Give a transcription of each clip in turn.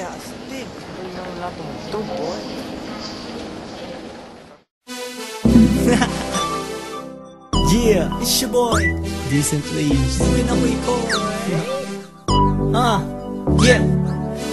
Yeah, astig. Ito na lahat ng ito, boy. Yeah, it's your boy, Decent Leaves. Pinamoy ko, yeah.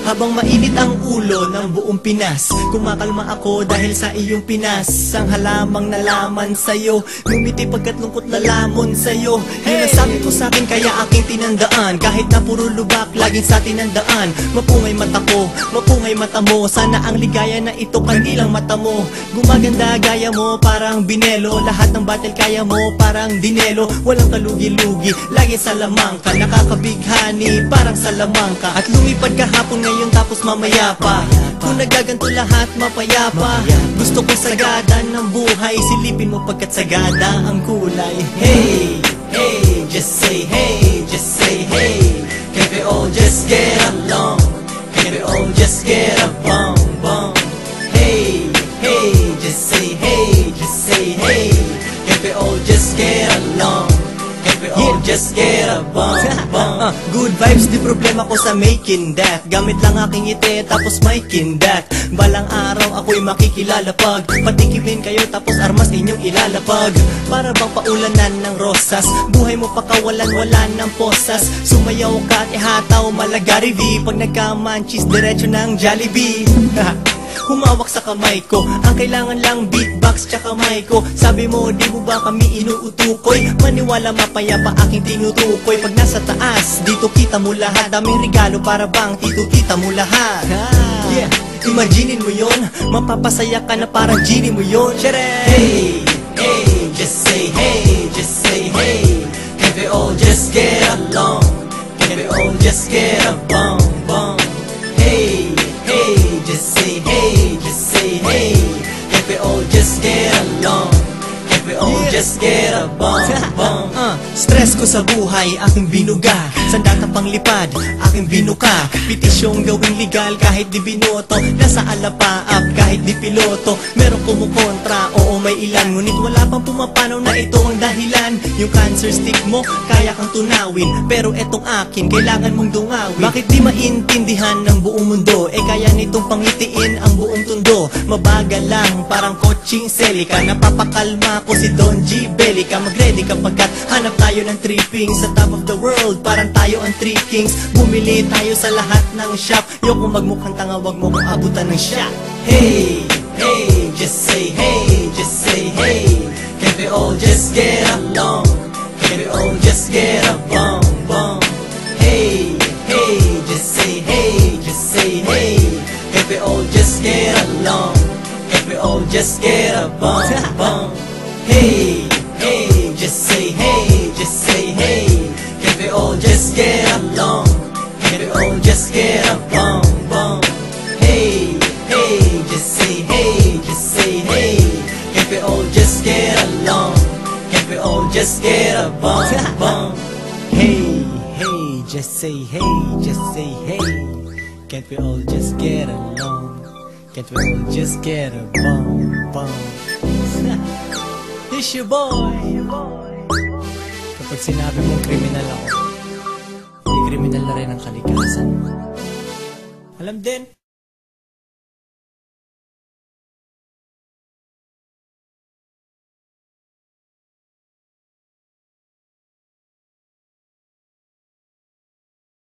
Habang mainit ang ulo ng buong Pinas, kumakalma ako dahil sa iyong Pinas. Ang halamang nalaman sa'yo, ngumiti pagkat lungkot na lamon sa'yo. Yun ang sabi ko sa'kin kaya aking tinandaan. Kahit na puro lubak, laging sa tinandaan. Mapungay mata ko, mapungay mata mo. Sana ang ligaya na ito kandilang mata mo. Gumaganda gaya mo parang binelo. Lahat ng battle kaya mo parang dinelo. Walang kalugi-lugi, lagi sa lamang ka. Nakakabighani parang sa lamang ka. At lumipad kahapon ngayon tapos mamaya pa. Kung nagaganto lahat mapayapa. Gusto ko sagada ng buhay. Silipin mo pagkat sagada ang kulay. Hey, hey, just say hey, just say hey. Can't we all just get along? Can't we all just get a bong bong? Hey, hey, just say hey, just say hey. Can't we all just get along? Can't we all just get a bong bong? Good vibes, di problema ko sa making that. Gamit lang aking ngiti, tapos may kindat. Balang araw ako'y makikilala pag patikimin kayo, tapos armas inyong ilalapag. Para bang paulanan ng rosas, buhay mo pakawalan-wala ng posas. Sumayaw ka at ihataw malagari V. Pag nagkamanchis, diretso ng Jollibee. Humawak sa kamay ko, ang kailangan lang beatbox tsaka mic ko. Sabi mo, di mo ba kami inuutukoy? Maniwala mapayapa aking tinutukoy. Pag nasa taas, dito kita mo lahat. Daming regalo para bang tito-tita mo lahat. Yeah, imaginin mo yon, mapapasaya ka na parang genie mo yon. Hey, hey, just say hey, just say hey. Can't we all just get along? Can't we all just get a bong bong? Hey, hey, just say hey, just say hey. Can't we all just get along? Can't we all just get a bong bong? Stress ko sa buhay, aking binuga. Sandata pang lipad, aking binuka. Petisyong gawing legal kahit di binoto. Nasa alapaap kahit di piloto. Merong kumukontra, oo may ilan. Ngunit wala pang pumapanaw na ito ang dahilan. Yung cancer stick mo, kaya kang tunawin. Pero etong akin, kailangan mong dungawin. Bakit di maintindihan ng buong mundo? Eh kaya nitong pangitiin ang buong tundo. Mabagal lang, parang coaching selika. Napapakalma ko si Don G. Bellica. Mag-ready kapagkat hanap tayo ng tripping sa top of the world. Parang tayo ang three kings. Bumili tayo sa lahat ng shop. Yung kung magmukhang tanga, wag mo kong abutan ng shot. Hey, hey, just say hey, just say hey. Can't we all just get along? Can't we all just get a bong bong? Hey, hey, just say hey, just say hey. Can't we all just get along? Can't we all just get a bong bong? Hey, hey, just say hey, just say hey. Can't we all just get along? Can't we all just get a bong bong? Hey, hey, just say hey, just say hey. Can't we all just get along? Can't we all just get a bong bong? Hey, hey, just say hey, just say hey. Can't we all just get along? Can't we all just get a bong bong? It's your boy. Kapag sinabi mong kriminal ako, may kriminal na rin ang kalikasan. Alam din.